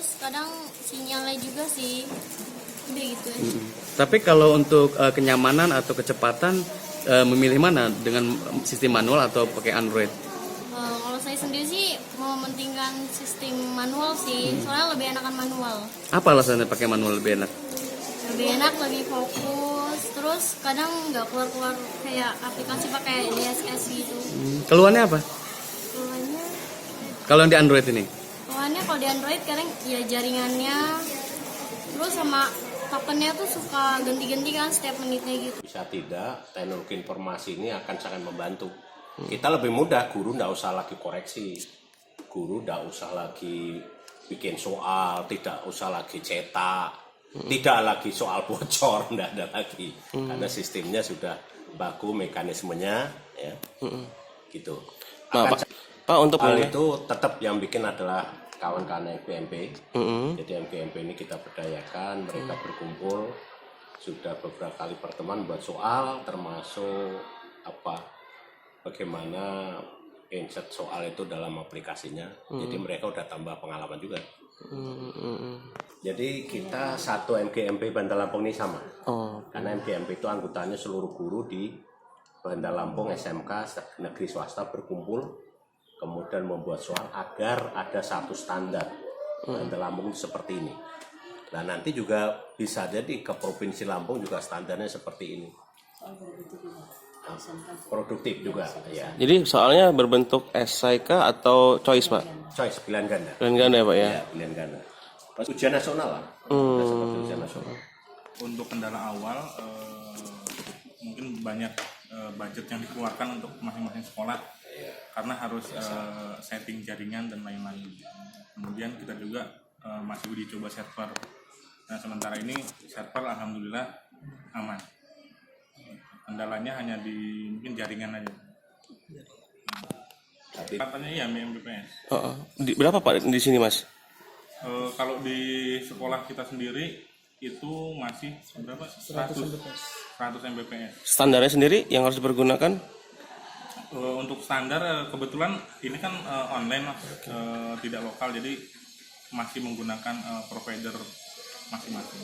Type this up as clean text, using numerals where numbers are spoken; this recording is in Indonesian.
terus kadang sinyalnya juga sih udah gitu ya. Tapi kalau untuk kenyamanan atau kecepatan, memilih mana dengan sistem manual atau pakai Android? Kalau saya sendiri sih mementingkan sistem manual sih, soalnya lebih enakan manual. Apa alasannya pakai manual lebih enak? Lebih enak, lebih fokus, terus kadang nggak keluar-keluar kayak aplikasi pakai DSS gitu. Keluhannya apa? Keluarnya, Kalau yang di Android ini? kalau di Android kadang ya jaringannya, terus sama tokennya tuh suka ganti-ganti kan setiap menitnya gitu. Bisa tidak, teknologi informasi ini akan sangat membantu. Kita lebih mudah, guru nggak usah lagi koreksi, guru nggak usah lagi bikin soal, tidak usah lagi cetak, tidak lagi soal bocor, nggak ada lagi, karena sistemnya sudah baku mekanismenya, ya, gitu. Akan Pak, untuk hal itu tetap yang bikin adalah kawan-kawan MGMP. Jadi MGMP ini kita berdayakan, mereka berkumpul, sudah beberapa kali pertemuan buat soal, termasuk bagaimana insert soal itu dalam aplikasinya. Jadi mereka udah tambah pengalaman juga. Jadi kita satu MGMP Bandar Lampung ini sama. Karena MGMP itu anggotanya seluruh guru di Bandar Lampung SMK negeri swasta berkumpul, kemudian membuat soal agar ada satu standar. Bandar Lampung seperti ini. Nah nanti juga bisa jadi ke Provinsi Lampung juga standarnya seperti ini. Nah, produktif juga ya. Jadi soalnya berbentuk esai kah atau choice, Pak? Choice, pilihan ganda. Pilihan ganda ya, Pak ya? Ya, pilihan ganda. Pas ujian nasional lah. Seperti ujian nasional. Untuk kendala awal mungkin banyak budget yang dikeluarkan untuk masing-masing sekolah karena harus setting jaringan dan lain-lain. Kemudian kita juga masih uji coba server. Nah sementara ini server alhamdulillah aman. Kendalanya hanya di mungkin jaringan aja. Katanya ya MBPS. Berapa Pak di sini, Mas? Kalau di sekolah kita sendiri itu masih berapa? 100 Mbps. Standarnya sendiri yang harus dipergunakan? Untuk standar kebetulan ini kan online Mas, tidak lokal, jadi masih menggunakan provider masing-masing.